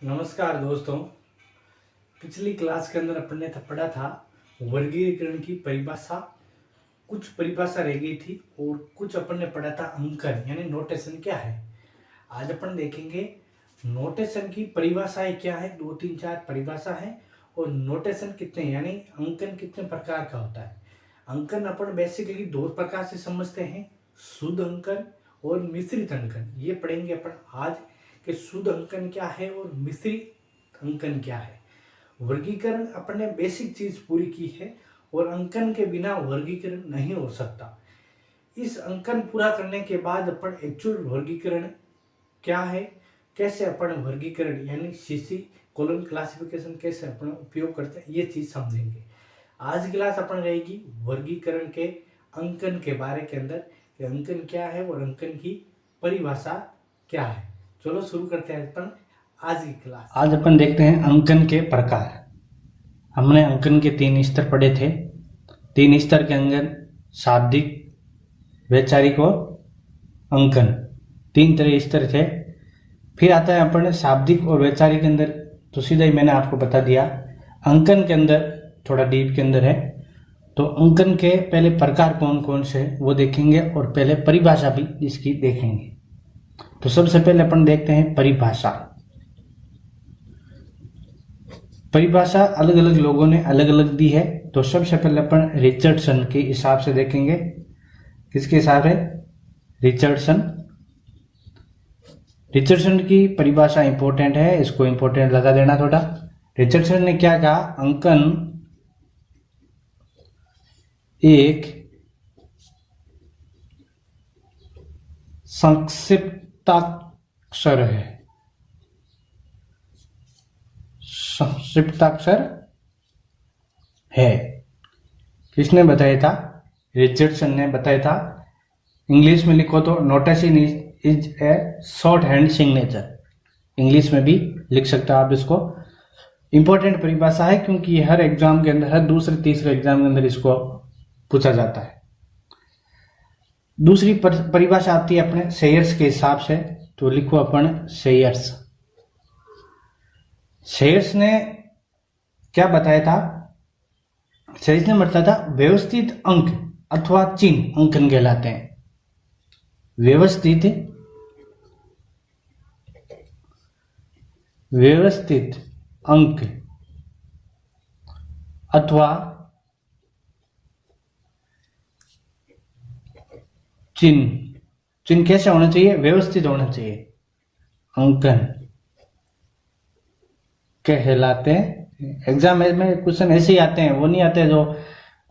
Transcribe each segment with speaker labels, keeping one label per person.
Speaker 1: नमस्कार दोस्तों। पिछली क्लास के अंदर अपन ने पढ़ा था वर्गीकरण की परिभाषा। कुछ परिभाषा रह गई थी और कुछ अपन ने पढ़ा था अंकन यानी नोटेशन क्या है। आज अपन देखेंगे नोटेशन की परिभाषाएं क्या है। 2 3 4 परिभाषा है और नोटेशन कितने यानी अंकन कितने प्रकार का होता है। अंकन अपन बेसिकली 2 प्रकार से समझते हैं, शुद्ध अंकन और मिश्रित अंकन। ये पढ़ेंगे अपन आज कि शुद्ध अंकन क्या है और मिश्रित अंकन क्या है। वर्गीकरण अपन ने बेसिक चीज पूरी की है और अंकन के बिना वर्गीकरण नहीं हो सकता। इस अंकन पूरा करने के बाद अपन एक्चुअल वर्गीकरण क्या है, कैसे अपन वर्गीकरण यानी सीसी कॉलम क्लासिफिकेशन कैसे अपन उपयोग करते हैं, ये चीज समझेंगे। आज की क्लास अपन रहेगी वर्गीकरण के अंकन के बारे के अंदर कि अंकन क्या है और अंकन की परिभाषा क्या है। चलो शुरू करते हैं अपन आज की क्लास। आज अपन देखते हैं अंकन के प्रकार। हमने अंकन के 3 स्तर पढ़े थे। 3 स्तर के अंदर शाब्दिक, वैचारिक और अंकन, 3 तरह स्तर थे। फिर आता है अपन शाब्दिक और वैचारिक के अंदर, तो सीधा ही मैंने आपको बता दिया। अंकन के अंदर थोड़ा डीप के अंदर है, तो अंकन के पहले प्रकार कौन कौन से वो देखेंगे और पहले परिभाषा भी इसकी देखेंगे। तो सबसे पहले अपन देखते हैं परिभाषा। परिभाषा अलग अलग लोगों ने अलग अलग दी है। तो सबसे पहले अपन रिचर्डसन के हिसाब से देखेंगे। किसके हिसाब से? रिचर्डसन की परिभाषा इंपॉर्टेंट है, इसको इंपॉर्टेंट लगा देना थोड़ा। रिचर्डसन ने क्या कहा? अंकन एक संक्षिप्ताक्षर है। संक्षिप्ताक्षर है। किसने बताया था? रिचर्डसन ने बताया था। इंग्लिश में लिखो तो notation is a short hand signature. English में भी लिख सकते हो आप इसको। इंपॉर्टेंट परिभाषा है क्योंकि ये हर एग्जाम के अंदर, हर दूसरे तीसरे एग्जाम के अंदर इसको पूछा जाता है। दूसरी परिभाषा आती है अपने शेयर्स के हिसाब से, तो लिखो अपन शेयर्स। शेयर्स ने क्या बताया था? शेयर्स ने बताया था व्यवस्थित अंक अथवा चिन्ह अंकन कहलाते हैं। व्यवस्थित अंक अथवा चिन्ह कैसे होना चाहिए? व्यवस्थित होना चाहिए। अंकन कहलाते हैं। एग्जाम में क्वेश्चन ऐसे ही आते हैं, वो नहीं आते जो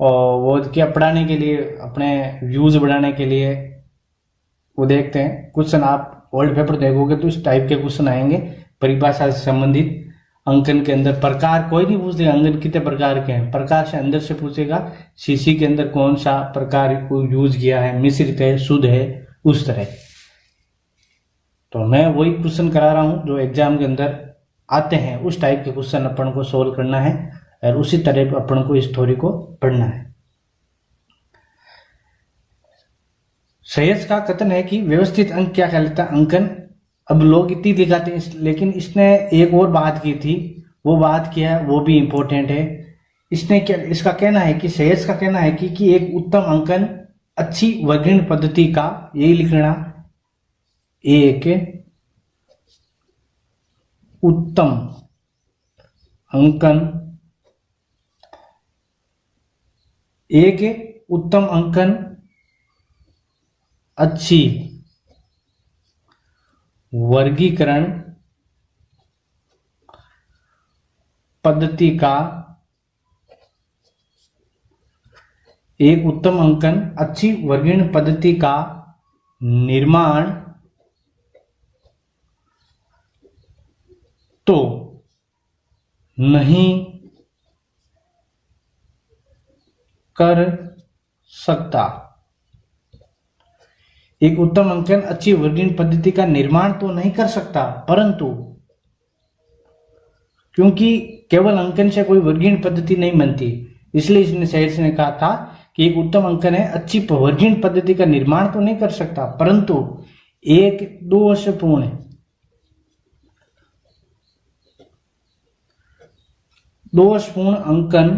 Speaker 1: वो क्या पढ़ाने के लिए, अपने व्यूज बढ़ाने के लिए वो देखते हैं क्वेश्चन। आप ओल्ड पेपर देखोगे तो इस टाइप के क्वेश्चन आएंगे परिभाषा से संबंधित। अंकन के अंदर प्रकार कोई नहीं पूछ देगा, अंकन कितने प्रकार के हैं, प्रकार से अंदर से पूछेगा सीसी के अंदर कौन सा प्रकार को यूज किया है, मिश्रित है, शुद्ध है, उस तरह। तो मैं वही क्वेश्चन करा रहा हूं जो एग्जाम के अंदर आते हैं, उस टाइप के क्वेश्चन अपन को सोल्व करना है और उसी तरह अपन को इस थ्योरी को पढ़ना है। शेयर्स का कथन है कि व्यवस्थित अंक क्या कहलाता है? अंकन। अब लोग इतनी दिखाते हैं, लेकिन इसने एक और बात की थी, वो बात क्या है वो भी इंपॉर्टेंट है। इसने क्या, इसका कहना है कि शेयर्स का कहना है कि एक उत्तम अंकन अच्छी वर्गीकरण पद्धति का, यही लिखना, एक उत्तम अंकन, एक उत्तम अंकन अच्छी वर्गीकरण पद्धति का, एक उत्तम अंकन अच्छी वर्गीकरण पद्धति का निर्माण तो नहीं कर सकता। एक उत्तम अंकन अच्छी वर्गीकरण पद्धति का निर्माण तो नहीं कर सकता, परंतु क्योंकि केवल अंकन से कोई वर्गीकरण पद्धति नहीं बनती, इसलिए इसने शेयर्स ने कहा था कि एक उत्तम अंकन है अच्छी वर्गीकरण पद्धति का निर्माण तो नहीं कर सकता, परंतु एक दोषपूर्ण दोषपूर्ण अंकन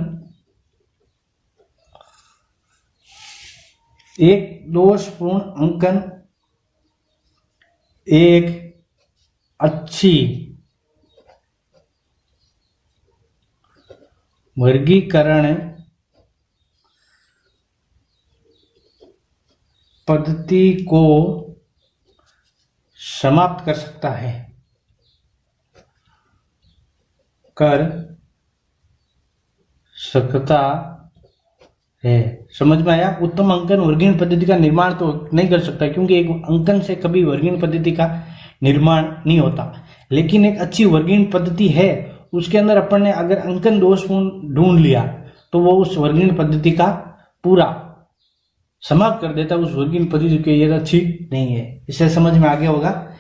Speaker 1: एक अच्छी वर्गीकरण पद्धति को समाप्त कर सकता है, समझ में आया। उत्तम अंकन वर्गीकरण पद्धति का निर्माण तो नहीं कर सकता, क्योंकि एक अंकन से कभी वर्गीकरण पद्धति का निर्माण नहीं होता, लेकिन एक अच्छी वर्गीकरण पद्धति है, उसके अंदर अपन ने अगर अंकन दोषपूर्ण ढूंढ लिया तो वो उस वर्गीकरण पद्धति का पूरा समाप्त कर देता, उस वर्गीकरण पद्धति की ये अच्छी नहीं है। इसे समझ में आ गया होगा।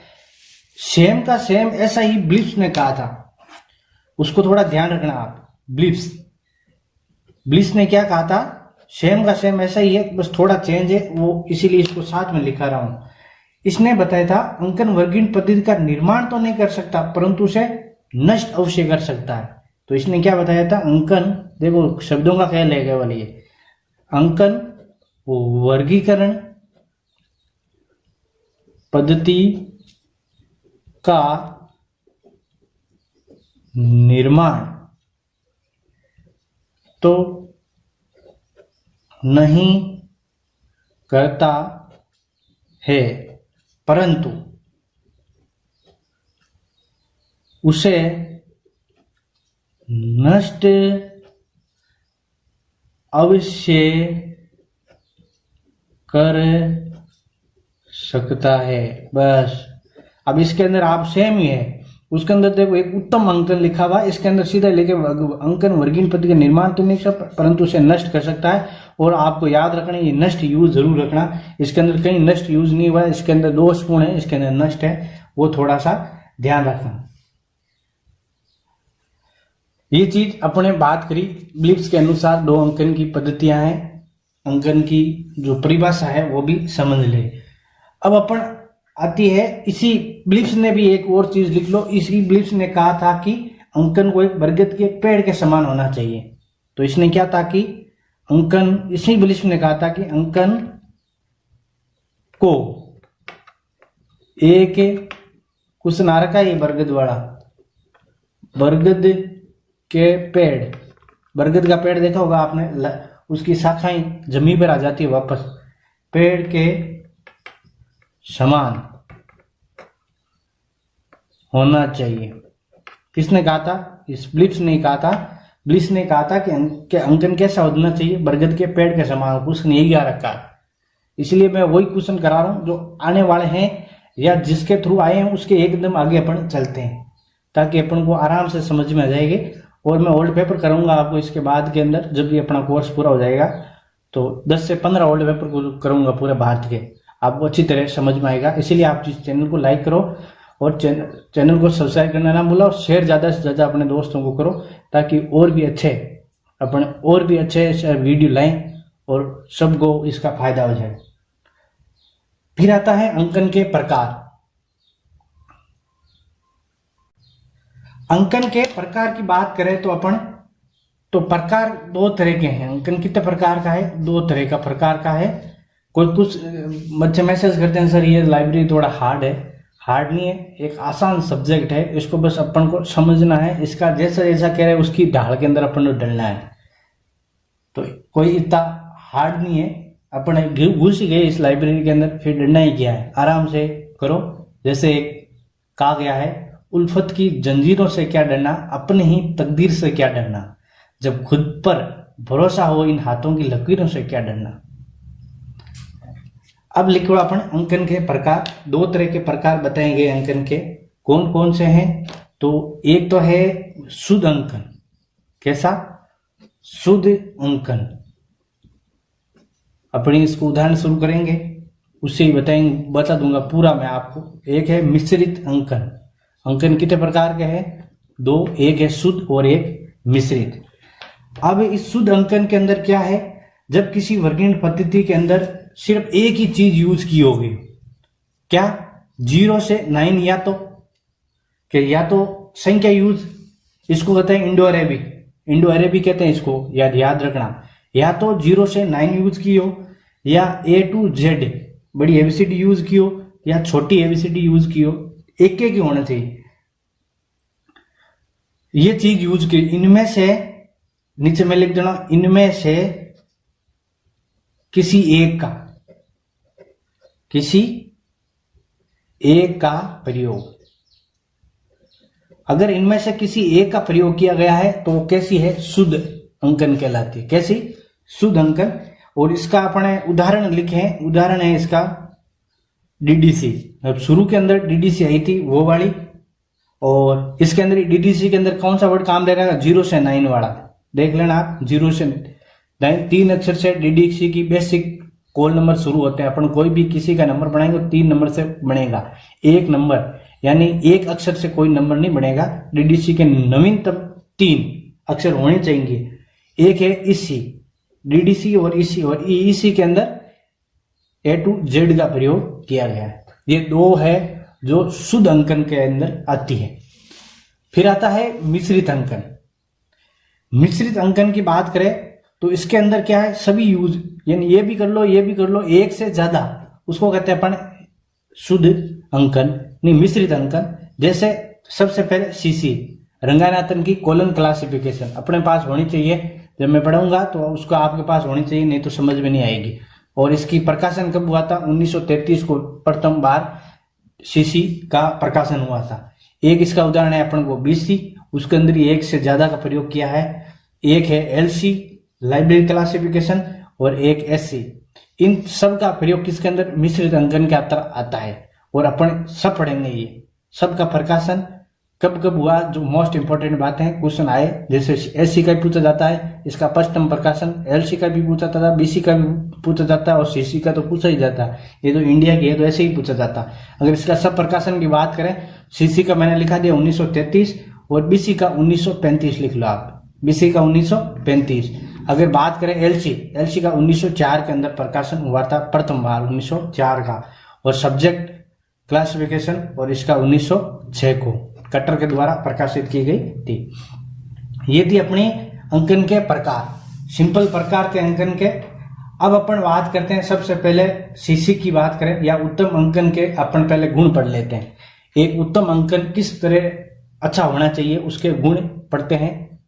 Speaker 1: सेम का सेम ऐसा ही ब्लिप्स ने कहा था, उसको थोड़ा ध्यान रखना आप। ब्लिप्स ने क्या कहा था, सेम का सेम ऐसा ही है, बस थोड़ा चेंज है, वो इसीलिए इसको साथ में लिखा रहा हूं। इसने बताया था अंकन वर्गीकरण पद्धति का निर्माण तो नहीं कर सकता, परंतु उसे नष्ट अवश्य कर सकता है। तो इसने क्या बताया था, अंकन, देखो शब्दों का ख्याल है केवल ये, अंकन वर्गीकरण पद्धति का निर्माण तो नहीं करता है, परंतु उसे नष्ट अवश्य कर सकता है। बस अब इसके अंदर आप सेम ही है, उसके अंदर देखो एक उत्तम अंकन लिखा हुआ, इसके अंदर सीधा लेके अंकन वर्गीकरण पद्धति का निर्माण तो नहीं कर, परंतु उसे नष्ट कर सकता है। और आपको याद रखना, ये नष्ट यूज जरूर रखना, इसके अंदर कहीं नष्ट यूज नहीं हुआ, इसके अंदर दोषपूर्ण है, इसके अंदर नष्ट है, वो थोड़ा सा ध्यान रखना। ये चीज अपने बात करी, ब्लिप्स के अनुसार 2 अंकन की पद्धतियां हैं, अंकन की जो परिभाषा है वो भी समझ ले। अब अपन आती है, इसी ब्लिप्स ने भी एक और चीज लिख लो, इसी ब्लिप्स ने कहा था कि अंकन को एक बरगद के पेड़ के समान होना चाहिए। तो इसने क्या था कि अंकन, इसी ब्लिप्स ने कहा था कि अंकन को एक क्वेश्चन आ रखा है, ये बरगद वाला, बरगद के पेड़, बरगद का पेड़ देखा होगा आपने, उसकी शाखाएं जमीन पर आ जाती है वापस, पेड़ के समान होना चाहिए। किसने कहा था, इस ब्लिप्स ने कहा था। ब्लिप्स ने कहा था कि अंकन कैसा होना चाहिए, बरगद के पेड़ के समान। क्वेश्चन यही आ रखा है, इसलिए मैं वही क्वेश्चन करा रहा हूं जो आने वाले हैं या जिसके थ्रू आए हैं उसके एकदम आगे अपन चलते हैं, ताकि अपन को आराम से समझ में आ जाएगी। और मैं ओल्ड पेपर कराऊंगा आपको इसके बाद के अंदर, जब भी अपना कोर्स पूरा हो जाएगा तो 10 से 15 ओल्ड पेपर करूंगा पूरे भारत के, आपको अच्छी तरह समझ में आएगा। इसीलिए आप इस चैनल को लाइक करो और चैनल को सब्सक्राइब करना ना भूलो, और शेयर ज्यादा से ज्यादा अपने दोस्तों को करो, ताकि और भी अच्छे वीडियो लाएं और सबको इसका फायदा हो जाए। फिर आता है अंकन के प्रकार। अंकन के प्रकार की बात करें तो अपन तो प्रकार 2 तरह के हैं। अंकन कितने प्रकार का है, 2 तरह का प्रकार का है। कोई कुछ बच्चे मैसेज करते हैं सर ये लाइब्रेरी थोड़ा हार्ड है, हार्ड नहीं है, एक आसान सब्जेक्ट है, इसको बस अपन को समझना है, इसका जैसा जैसा कह रहे हैं उसकी ढाल के अंदर अपन को डलना है। तो कोई इतना हार्ड नहीं है, अपन घुस गए इस लाइब्रेरी के अंदर, फिर डरना ही क्या है, आराम से करो। जैसे कहा गया है, उल्फत की जंजीरों से क्या डरना, अपने ही तकदीर से क्या डरना, जब खुद पर भरोसा हो इन हाथों की लकीरों से क्या डरना। अब लिखो अपन अंकन के प्रकार, 2 तरह के प्रकार बताएंगे अंकन के, कौन कौन से हैं। तो एक तो है शुद्ध अंकन। कैसा, शुद्ध अंकन। अपनी इसको उदाहरण शुरू करेंगे, उससे ही बता दूंगा पूरा मैं आपको। एक है मिश्रित अंकन। अंकन कितने प्रकार के हैं, 2, एक है शुद्ध और एक मिश्रित। अब इस शुद्ध अंकन के अंदर क्या है, जब किसी वर्गीकरण पद्धति के अंदर सिर्फ एक ही चीज यूज की होगी, क्या 0 से 9, या तो संख्या यूज, इसको कहते हैं इंडो अरेबिक। इंडो अरेबिक कहते हैं इसको, याद रखना। या तो 0 से 9 यूज की हो, या A to Z बड़ी एबीसीडी यूज की हो, या छोटी एबीसीडी यूज की हो, एक ही होना चाहिए। ये चीज यूज की, इनमें से नीचे में लिख देना, इनमें से किसी एक का प्रयोग। अगर इनमें से किसी एक का प्रयोग किया गया है तो वो कैसी है? शुद्ध अंकन कहलाती है। कैसी? शुद्ध अंकन। और इसका अपने उदाहरण लिखे हैं, उदाहरण है इसका डीडीसी। अब शुरू के अंदर डीडीसी आई थी वो वाली, और इसके अंदर डीडीसी के अंदर कौन सा वर्ड काम दे रहा है? 0 से 9 वाला। देख लेना आप, 0 से 9 3 अक्षर से डीडीसी की बेसिक कॉल नंबर शुरू होते हैं। अपन कोई भी किसी का नंबर बनाएंगे तो 3 नंबर से बनेगा। एक नंबर यानी एक अक्षर से कोई नंबर नहीं बनेगा। डीडीसी के नवीनतम 3 अक्षर होने चाहिए। एक है इसी, डीडीसी और इसी, और इसी के अंदर A to Z का प्रयोग किया गया है। ये 2 है जो शुद्ध अंकन के अंदर आती है। फिर आता है मिश्रित अंकन। मिश्रित अंकन की बात करें तो इसके अंदर क्या है? सभी यूज, यानी ये भी कर लो, ये भी कर लो, एक से ज्यादा, उसको कहते हैं अपन शुद्ध अंकन, नहीं मिश्रित अंकन। जैसे सबसे पहले सीसी, रंगानाथन की कॉलन क्लासिफिकेशन अपने पास होनी चाहिए। जब मैं पढ़ूंगा तो उसको आपके पास होनी चाहिए, नहीं तो समझ में नहीं आएगी। और इसकी प्रकाशन कब हुआ था? 1933 को प्रथम बार सीसी का प्रकाशन हुआ था। एक इसका उदाहरण है अपन को बीसी, उसके अंदर ही एक से ज्यादा का प्रयोग किया है। एक है एलसी लाइब्रेरी क्लासिफिकेशन, और एक एससी। इन सब का प्रयोग किसके अंदर? मिश्रित अंकन के अंदर आता है। और अपन सब पढ़ेंगे ये सब का प्रकाशन कब कब हुआ, जो मोस्ट इंपोर्टेंट बातें हैं, क्वेश्चन आए। जैसे एससी का भी पूछा जाता है, इसका प्रथम प्रकाशन, एलसी का भी पूछा जाता है, बीसी का भी पूछा जाता है, और सीसी का तो पूछा ही जाता है। ये तो इंडिया की है तो ऐसे ही पूछा जाता है। अगर इसका सब प्रकाशन की बात करें, सीसी का मैंने लिखा दिया 1933, और बीसी का 1935 लिख लो आप, बीसी का 1935। अगर बात करें एलसी का 1904 के अंदर प्रकाशन हुआ था प्रथम बार, 1904 का। और सब्जेक्ट क्लासिफिकेशन और इसका 1906 को कटर के द्वारा प्रकाशित की गई थी। ये थी अपनी अंकन के प्रकार, सिंपल प्रकार के अंकन के। अब अपन बात करते हैं, सबसे पहले सीसी की बात करें या उत्तम अंकन के, अपन पहले गुण पढ़ लेते हैं। एक उत्तम अंकन किस तरह अच्छा होना चाहिए उसके गुण पढ़ते हैं,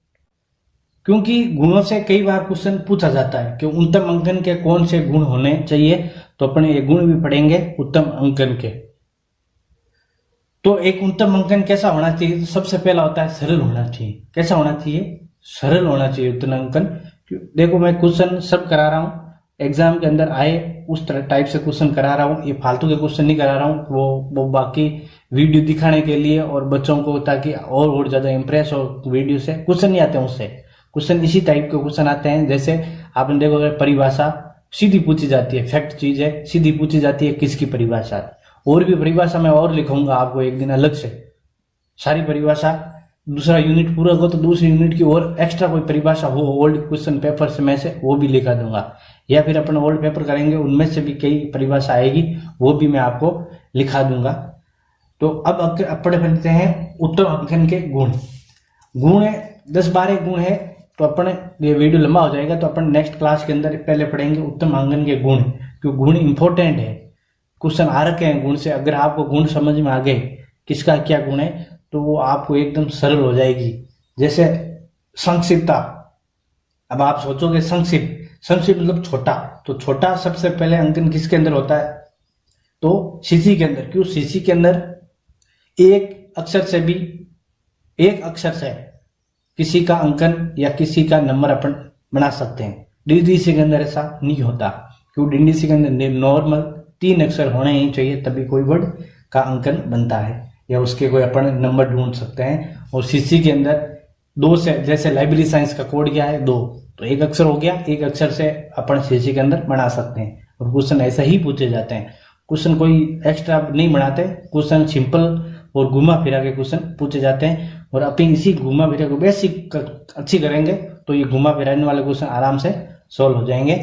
Speaker 1: क्योंकि गुणों से कई बार क्वेश्चन पूछा जाता है कि उत्तम अंकन के कौन से गुण होने चाहिए, तो अपने ये गुण भी पढ़ेंगे उत्तम अंकन के। तो एक उत्तम अंकन कैसा होना चाहिए? सबसे पहला होता है सरल होना चाहिए। कैसा होना चाहिए? सरल होना चाहिए उत्तम अंकन। देखो मैं क्वेश्चन सब करा रहा हूँ, एग्जाम के अंदर आए उस तरह टाइप से क्वेश्चन करा रहा हूँ। ये फालतू के क्वेश्चन नहीं करा रहा हूँ, वो बाकी वीडियो दिखाने के लिए और बच्चों को, ताकि और ज्यादा इंप्रेस हो वीडियो से। क्वेश्चन नहीं आते हैं उससे, क्वेश्चन इसी टाइप के क्वेश्चन आते हैं। जैसे आपने देखो, अगर परिभाषा सीधी पूछी जाती है, फैक्ट चीज है, सीधी पूछी जाती है किसकी परिभाषा। और भी परिभाषा मैं और लिखूंगा आपको एक दिन अलग से, सारी परिभाषा। दूसरा यूनिट पूरा हो तो दूसरी यूनिट की और एक्स्ट्रा कोई परिभाषा हो ओल्ड क्वेश्चन पेपर से में से, वो भी लिखा दूंगा। या फिर अपन ओल्ड पेपर करेंगे, उनमें से भी कई परिभाषा आएगी, वो भी मैं आपको लिखा दूंगा। तो अब अपने पढ़ते हैं उत्तम अंकन के गुण। गुण 10-12 गुण है, तो अपन ये वीडियो लंबा हो जाएगा, तो अपन नेक्स्ट क्लास के अंदर पहले पढ़ेंगे उत्तम अंकन के गुण, क्योंकि गुण इंपॉर्टेंट है। क्वेश्चन आ रखे हैं गुण से, अगर आपको गुण समझ में आ गए किसका क्या गुण है, तो वो आपको एकदम सरल हो जाएगी। जैसे संक्षिप्तता। अब आप सोचोगे संक्षिप्त मतलब छोटा, तो छोटा सबसे पहले अंकन किसके अंदर होता है? तो सीसी के अंदर। क्यों? सीसी के अंदर एक अक्षर से किसी का अंकन या किसी का नंबर अपन बना सकते हैं। डीडीसी के अंदर ऐसा नहीं होता, क्यों? डीडीसी के अंदर नॉर्मल 3 अक्षर होने ही चाहिए, तभी कोई वर्ड का अंकन बनता है या उसके कोई अपन नंबर ढूंढ सकते हैं। और सीसी के अंदर 2 से, जैसे लाइब्रेरी साइंस का कोड क्या है 2, तो 1 अक्षर हो गया, 1 अक्षर से अपन सीसी के अंदर बना सकते हैं। और क्वेश्चन ऐसा ही पूछे जाते हैं, क्वेश्चन कोई एक्स्ट्रा नहीं बनाते, क्वेश्चन सिंपल और घुमा फिरा के क्वेश्चन पूछे जाते हैं। और अपनी इसी घुमा फिरा को बेसिक अच्छी करेंगे तो ये घुमा फिराने वाले क्वेश्चन आराम से सॉल्व हो जाएंगे।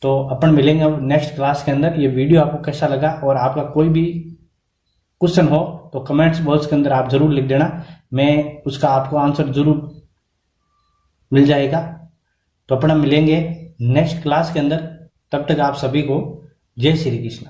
Speaker 1: तो अपन मिलेंगे अब नेक्स्ट क्लास के अंदर। ये वीडियो आपको कैसा लगा, और आपका कोई भी क्वेश्चन हो तो कमेंट्स बॉक्स के अंदर आप जरूर लिख देना, मैं उसका आपको आंसर जरूर मिल जाएगा। तो अपना मिलेंगे नेक्स्ट क्लास के अंदर। तब तक आप सभी को जय श्री कृष्ण।